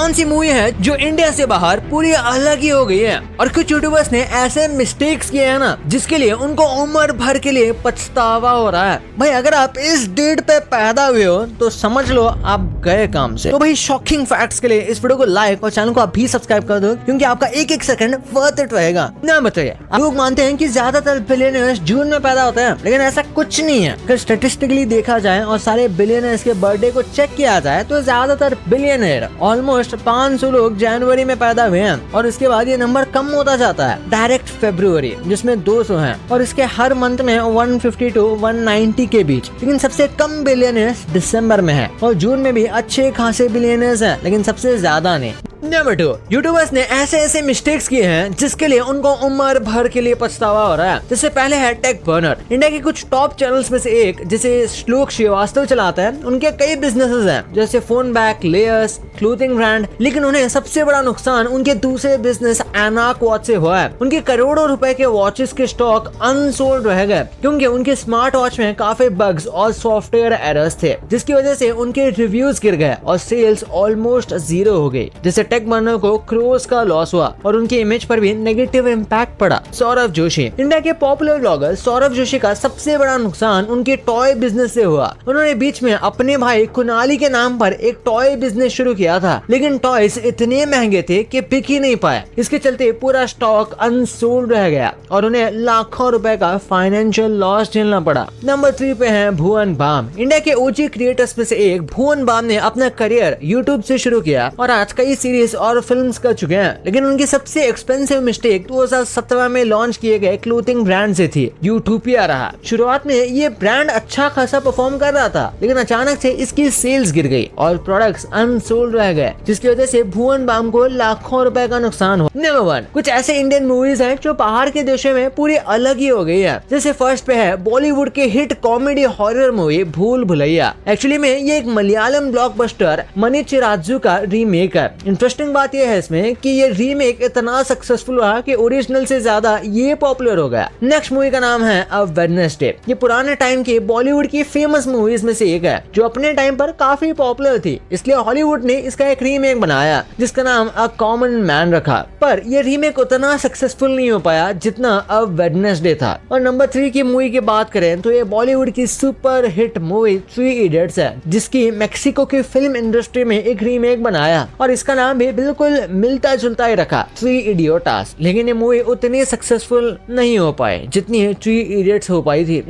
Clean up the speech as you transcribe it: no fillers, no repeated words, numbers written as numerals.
कौन सी मूवी है जो इंडिया से बाहर पूरी अलग ही हो गई है। और कुछ यूट्यूबर्स ने ऐसे मिस्टेक्स किए हैं ना जिसके लिए उनको उम्र भर के लिए पछतावा हो रहा है। भाई अगर आप इस डेट पे पैदा हुए हो तो समझ लो आप गए काम से। तो भाई शॉकिंग फैक्ट्स के लिए इस वीडियो को लाइक और चैनल को आप भी सब्सक्राइब कर दो, क्योंकि आपका एक एक सेकंड वर्थ इट रहेगा। ना बताइए, लोग मानते हैं कि ज्यादातर बिलियनर्स जून में पैदा होते हैं, लेकिन ऐसा कुछ नहीं है। अगर स्टेटिस्टिकली देखा जाए और सारे बिलियनर्स के बर्थडे को चेक किया जाए तो ज्यादातर बिलियनर ऑलमोस्ट 500 लोग जनवरी में पैदा हुए हैं, और इसके बाद ये नंबर कम होता जाता है डायरेक्ट फरवरी जिसमें 200 हैं, और इसके हर मंथ में 150 to 190 के बीच। लेकिन सबसे कम बिलियनर्स दिसंबर में है, और जून में भी अच्छे खासे बिलियनर्स हैं, लेकिन सबसे ज्यादा नहीं। नंबर 2, यूट्यूबर्स ने ऐसे मिस्टेक्स किए हैं जिसके लिए उनको उम्र भर के लिए पछतावा हो रहा है। जिससे पहले है टेक बर्नर। इंडिया के कुछ टॉप चैनल्स में से एक, जिसे श्लोक श्रीवास्तव चलाता है, उनके कई बिजनेसेस हैं जैसे phone back, layers, clothing brand. लेकिन उन्हें सबसे बड़ा नुकसान उनके दूसरे बिजनेस एनाक वॉच से हुआ है। उनके करोड़ों रुपए के वॉचेस के स्टॉक अनसोल्ड रह गए, क्योंकि उनके स्मार्ट वॉच में काफी बग्स और सॉफ्टवेयर एरर्स थे, जिसकी वजह से उनके रिव्यूज गिर गए और सेल्स ऑलमोस्ट 0 हो गई। जिससे टेक बर्नर को क्रोर्स का लॉस हुआ और उनकी इमेज पर भी नेगेटिव इम्पैक्ट पड़ा। सौरभ जोशी, इंडिया के पॉपुलर ब्लॉगर सौरभ जोशी का सबसे बड़ा नुकसान उनके टॉय बिजनेस से हुआ। उन्होंने बीच में अपने भाई कुणाली के नाम पर एक टॉय बिजनेस शुरू किया था, लेकिन टॉयज इतने महंगे थे कि बिक ही नहीं पाए। इसके चलते पूरा स्टॉक अनसोल्ड रह गया और उन्हें लाखों रुपए का फाइनेंशियल लॉस झेलना पड़ा। नंबर 3 पे है भुवन बाम। इंडिया के ओजी क्रिएटर्स में से एक भुवन बाम ने अपना करियर यूट्यूब से शुरू किया और आज कई सीरीज और फिल्म्स कर चुके हैं। लेकिन उनकी सबसे एक्सपेंसिव मिस्टेक 2017 में लॉन्च किए गए क्लोथिंग ब्रांड से थी, यूटोपिया रहा। शुरुआत में ये ब्रांड अच्छा खासा परफॉर्म कर रहा था, लेकिन अचानक से इसकी सेल्स गिर गई और प्रोडक्ट्स अनसोल्ड रह गए, जिसकी वजह से भुवन बाम को लाखों रुपए का नुकसान हुआ। नंबर 1, कुछ ऐसे इंडियन मूवीज हैं जो बाहर के देशों में पूरी अलग ही हो गई है। जैसे फर्स्ट पे है बॉलीवुड के हिट कॉमेडी हॉरर मूवी भूल भुलैया। एक्चुअली में ये एक मलयालम ब्लॉकबस्टर मनी चिराजू का रीमेक है। इंटरेस्टिंग बात यह है इसमें कि ये रीमेक इतना सक्सेसफुल रहा कि ओरिजिनल से ज्यादा ये पॉपुलर हो गया। नेक्स्ट मूवी का नाम है अ वेडनेसडे। ये पुराने टाइम के बॉलीवुड की फेमस मूवीज में से एक है जो अपने टाइम पर काफी पॉपुलर थी, इसलिए हॉलीवुड ने इसका एक रीमेक बनाया जिसका नाम अ कॉमन मैन रखा। पर ये रीमेक उतना सक्सेसफुल नहीं हो पाया जितना अ वेडनेसडे था। और नंबर 3 की मूवी की बात करें तो ये बॉलीवुड की सुपर हिट मूवी 3 इडियट्स है, जिसकी मेक्सिको की फिल्म इंडस्ट्री में एक रीमेक बनाया और इसका नाम भी बिल्कुल मिलता जुलता ही रखा, 3 इडियोटास। लेकिन ये मूवी उतनी सक्सेसफुल नहीं हो पाई जितनी 3 इडियट्स हो पाई थी।